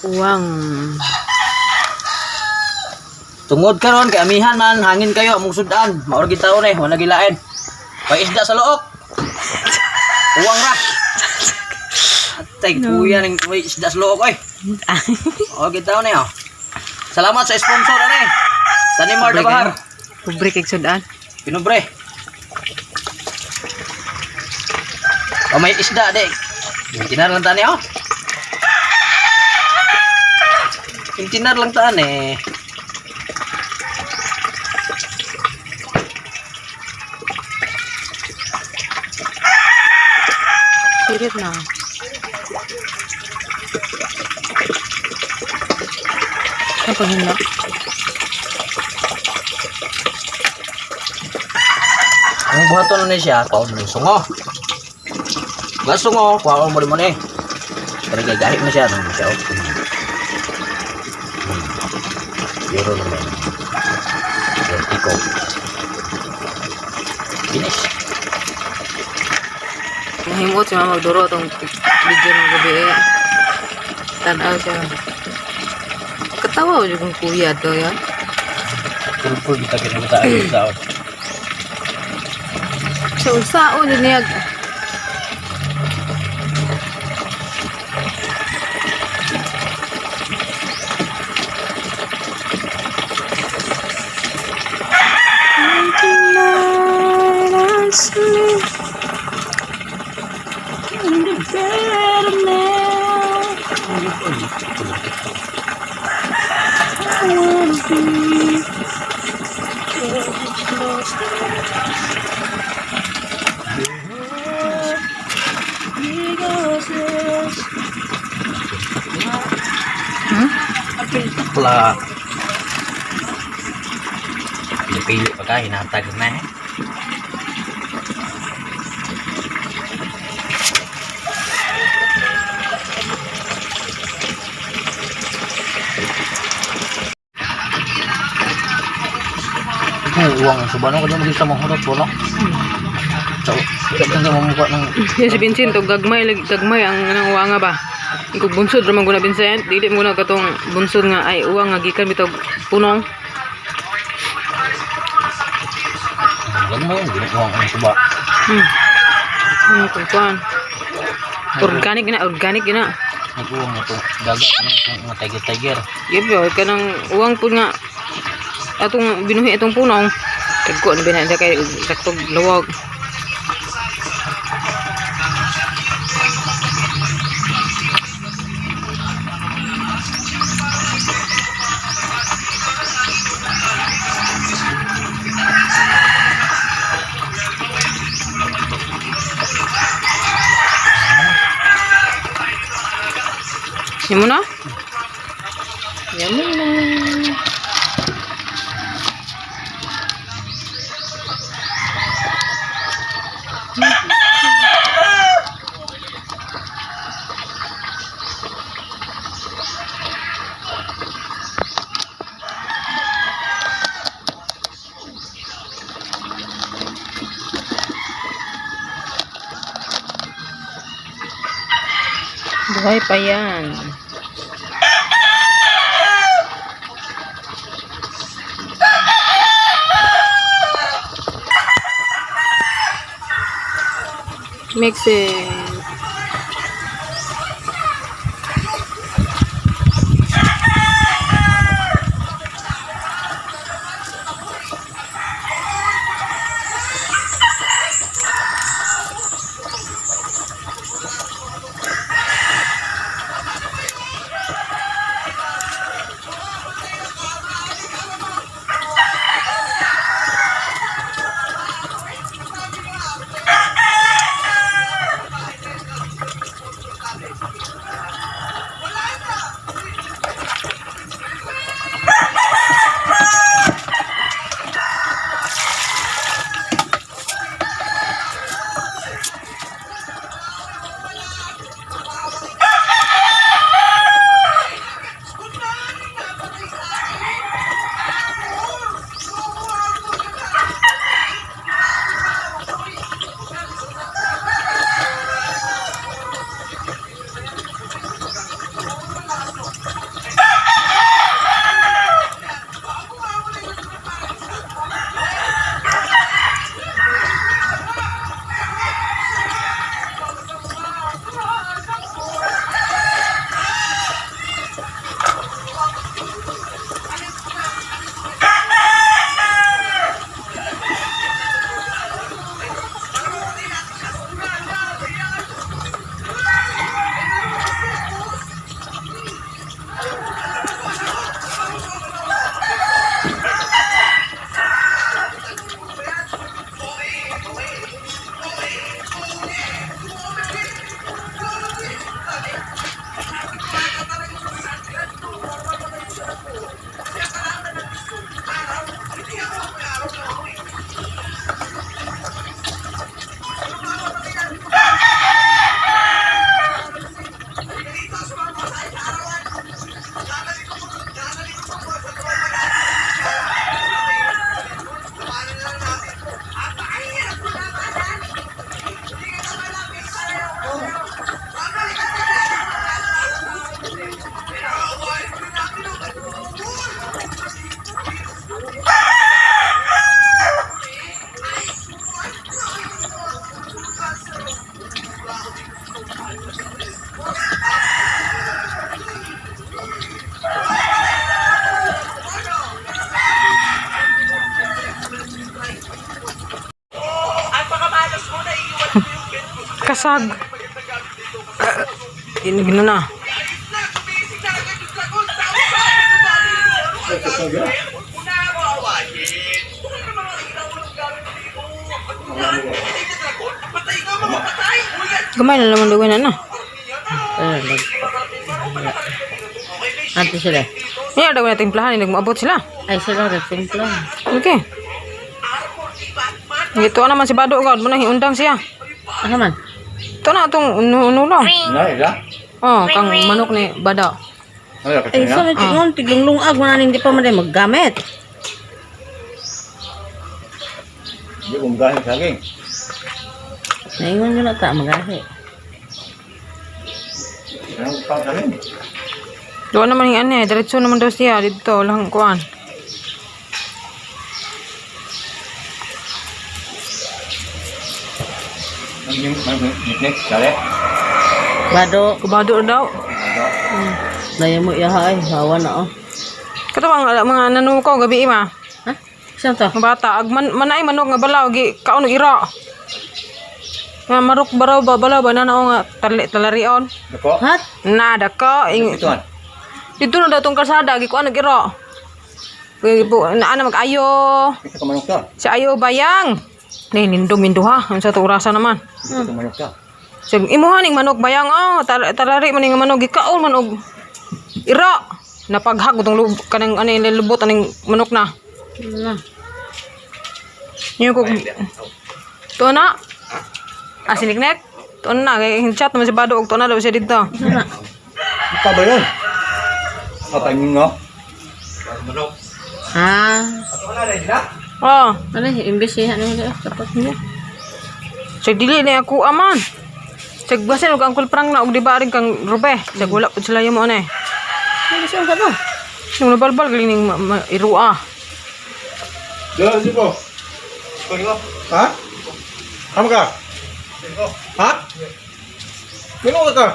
Uwang. Tungod karon kay amihan man hangin kayo among sudan. Maor gid taon eh, wala gilain. Pay isda sa look. Uwang ra. Atay kuya ning may isda sa look oy. O gid taon eh. Salamat sa sponsor ani. Tanimar da Bahar. Pobre kay sudan. Pinubre. O may isda dek. Tinar lang tani oh. Tinar lang taan eh. Sirit na. Apa hendak? Ang buhaton na siya, kaon mo sungo. Sungo, kuha mo mo ni. Pero gagahit na siya, nung siya. Euro naman. Ikaw. Finish. Nahimot siya magduro itong video ng gabi eh. Tanaw siya. Katawa ko yung kuya to yan. Pulpul kita kinamata ay sao. Sa usao din niya. Takla. Pili pa ka, hinatag na eh. Uang subano ko din maging sa mga hurot bola. So, ikat na mamukha ng... Yan si Vincent, gagmay ang nang uwanga ba? Kung bunsod ramang guna Vincent, dili mo na katong bunsod nga ay uwang nga gikan bitog punong. Gagmay yun, uang ang suba. Kuan. Organic na. Nag-uwang na ito. Dagat ng tiger-tiger. Yun kanang uwang po nga atong binuhi itong punong. Tagko na binanda kay saktog lawag. Yan mo na? Yan mo na. Buhay pa yan. Makes it. basag. Ini gina na. Gamay na naman dugo na. Ate sila. Ini ada guna timplahan ini maabot sila. Ay sila nagtimpla. Okay. Gitu naman si Bado God, muna hiundang siya. Ano man? Ito na itong uno. Nah, Oh, kang manok ni Bado. Ay sa tignon tiglunglungag mo na hindi pa man maggamit. Di umgahin saging. Naingon yun na ta magahi. Ang pangkalin. Doon naman yung ano eh, diretso naman daw siya dito, lang kuan. Next, kali. Bado. Bado daw. Daya mo iyaha ay hawa na oh. Kato mga nanukaw gabi ima. Ha? Saan to? Mga bata, ag manay manok nga balaw, gi kauno ira. Nga marok balaw ba na nga talarion. Dako. Hat? Nada ka, Ituan. dito na daw tong kalsada, gi kuan ira. Na mag-ayo. Ito ka manok ka. Si ayo bayang. Ni nindong ha, ang sa turasa naman. Ito ka manok ka. So, imuha ning manok bayang talari man ning manok gikaon man og ira. Napaghag utong kanang ano lulubot aning manok na. Na. Niyo ko to na. Asiniknek. To na chat naman si Bado og to na daw siya dito. Sana. Ito ba yun? Apa yung nga? Manok. Ah. Oh, Ano imbes siya ano dito tapos niya. sa dili na ako aman. Sa basin og angkol prang na og di ba rin kang rube. Sa wala pud sila mo ano eh. Ano siya ka to? Nung nabalbal galing ning irua. Dala, sipo. Ha? Kamu ka? Ha? Minum ka?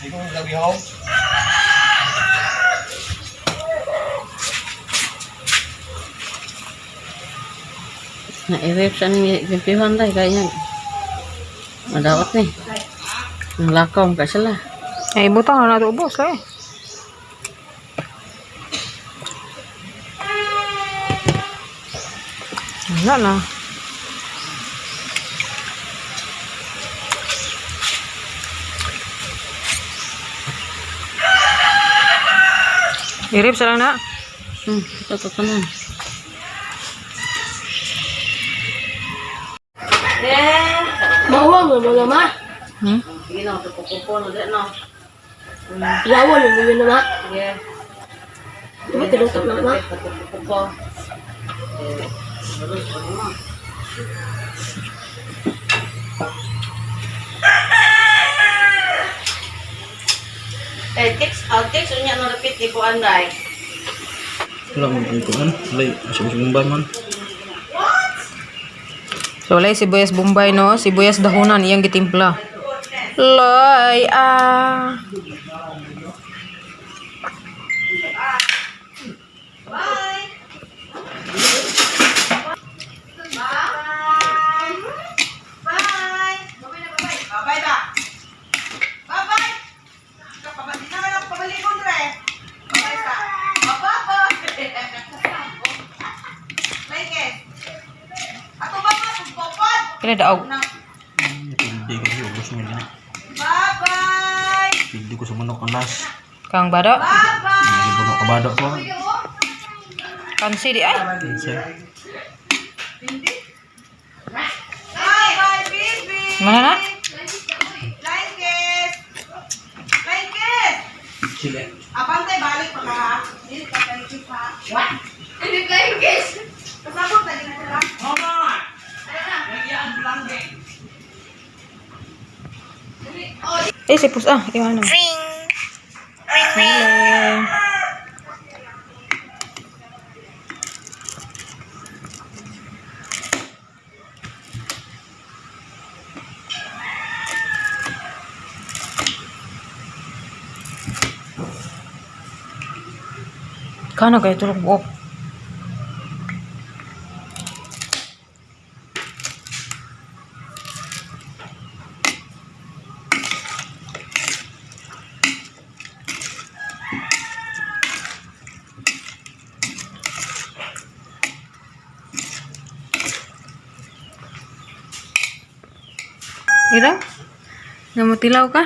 Minum gabi haw. Na i-vape siya ni Pimpihan tayo kaya yan. Madawat ni. Ang lakaw ka sila. Eh butang na nato ubos eh. Wala na. Irip sa lang na. Ito tanan. Bawang mo naman. Hmm? Sige na, pupupo na din no. Yawan mo naman. Sige. Diba tinutok na naman? Pupupo. Text unya no repeat di ko anday. Wala mo ito man. Wala, masibay man. So, lay sibuyas Bombay, no? Sibuyas dahunan, iyang gitimpla. Lay, Kaya daw. Hindi ko siya, ubos mo yun. Hindi ko sa manok ang las. Kang Bado? Hindi ko nakabado ko. Kansi di ay. Mana na? Sila. Abante balik pa ka. Hindi ka tayo pa. What? Hindi ka kiss. Kasabot na din sila. Mama. Eh, sipus iwan na. Ring. Ring. Kano kayo tulog buok? Ira? Namutilaw ka?